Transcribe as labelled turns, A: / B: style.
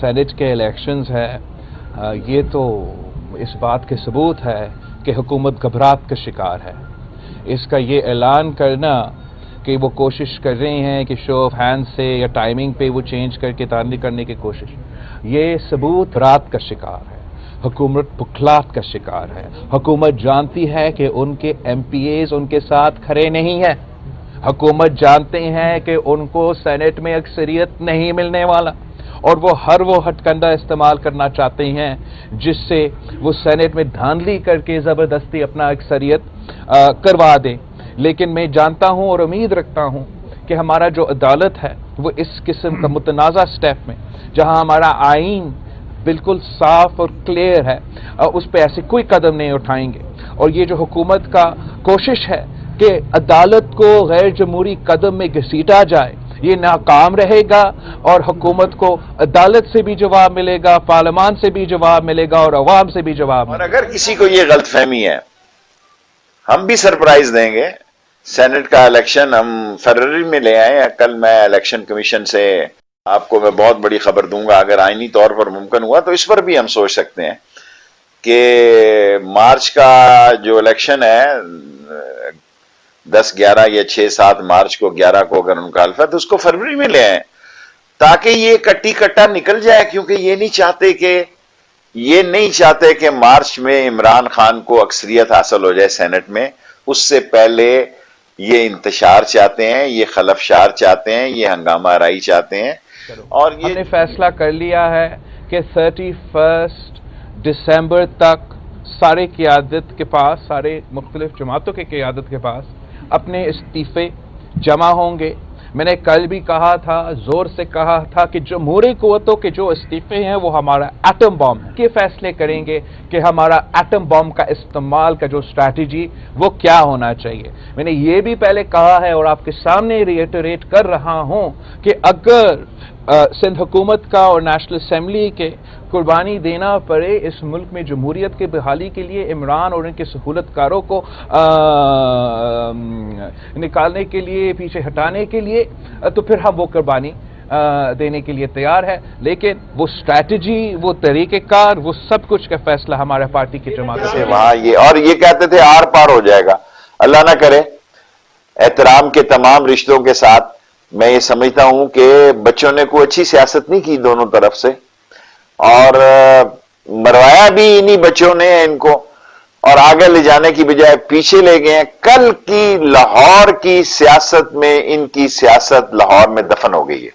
A: Saint کے elections ہے یہ تو اس بات کے ثبوت ہے کہ حکومت گھبراہٹ کا شکار ہے. اس کا یہ اعلان کرنا کہ وہ کوشش کر رہے ہیں کہ شو آف ہینڈ سے یا ٹائمنگ پہ وہ چینج کر کے تعمیل کرنے کی کوشش، یہ ثبوت رات کا شکار ہے. حکومت بکھلاہٹ کا شکار ہے. حکومت جانتی ہے کہ ان کے ایم پی ایز ان کے ساتھ کھڑے نہیں ہیں. حکومت جانتے ہیں کہ ان کو سینٹ میں اکثریت نہیں ملنے والا، اور وہ وہ ہتھ کنڈا استعمال کرنا چاہتے ہیں جس سے وہ سینٹ میں دھاندلی کر کے زبردستی اپنا اکثریت کروا دیں. لیکن میں جانتا ہوں اور امید رکھتا ہوں کہ ہمارا جو عدالت ہے وہ اس قسم کا متنازع سٹیپ میں، جہاں ہمارا آئین بالکل صاف اور کلیئر ہے، اس پہ ایسے کوئی قدم نہیں اٹھائیں گے. اور یہ جو حکومت کا کوشش ہے کہ عدالت کو غیر جمہوری قدم میں گھسیٹا جائے، یہ ناکام رہے گا، اور حکومت کو عدالت سے بھی جواب ملے گا، پارلیمان سے بھی جواب ملے گا، اور عوام سے بھی جواب ملے گا.
B: اور اگر کسی کو یہ غلط فہمی ہے، ہم بھی سرپرائز دیں گے. سینٹ کا الیکشن ہم فروری میں لے آئے ہیں. کل میں الیکشن کمیشن سے آپ کو میں بہت بڑی خبر دوں گا. اگر آئینی طور پر ممکن ہوا تو اس پر بھی ہم سوچ سکتے ہیں کہ مارچ کا جو الیکشن ہے 10 11 یا 6 7 مارچ کو 11 کو اگر ان کا حلف ہے تو اس کو فروری میں لے آئیں تاکہ یہ کٹی کٹا نکل جائے. کیونکہ یہ نہیں چاہتے کہ مارچ میں عمران خان کو اکثریت حاصل ہو جائے سینٹ میں. اس سے پہلے یہ انتشار چاہتے ہیں، یہ خلفشار چاہتے ہیں، یہ ہنگامہ آرائی چاہتے ہیں. اور یہ
A: ہم نے فیصلہ کر لیا ہے کہ 31 دسمبر تک سارے قیادت کے پاس، سارے مختلف جماعتوں کے قیادت کے پاس اپنے استعفے جمع ہوں گے. میں نے کل بھی کہا تھا، زور سے کہا تھا کہ جمہوری قوتوں کے جو استعفے ہیں وہ ہمارا ایٹم بم کے فیصلے کریں گے کہ ہمارا ایٹم بم کا استعمال کا جو اسٹریٹجی وہ کیا ہونا چاہیے. میں نے یہ بھی پہلے کہا ہے اور آپ کے سامنے ریٹریٹ کر رہا ہوں کہ اگر سندھ حکومت کا اور نیشنل اسمبلی کے قربانی دینا پڑے اس ملک میں جمہوریت کے بحالی کے لیے، عمران اور ان کے سہولت کاروں کو نکالنے کے لیے، پیچھے ہٹانے کے لیے، تو پھر ہم وہ قربانی دینے کے لیے تیار ہے. لیکن وہ اسٹریٹجی، وہ طریقہ کار، وہ سب کچھ کا فیصلہ ہمارے پارٹی کی جماعت سے
B: وہاں یہ کہتے تھے آر پار ہو جائے گا. اللہ نہ کرے. احترام کے تمام رشتوں کے ساتھ میں یہ سمجھتا ہوں کہ بچوں نے کوئی اچھی سیاست نہیں کی دونوں طرف سے، اور مروایا بھی انہی بچوں نے ان کو، اور آگے لے جانے کی بجائے پیچھے لے گئے ہیں. کل کی لاہور کی سیاست میں ان کی سیاست لاہور میں دفن ہو گئی ہے.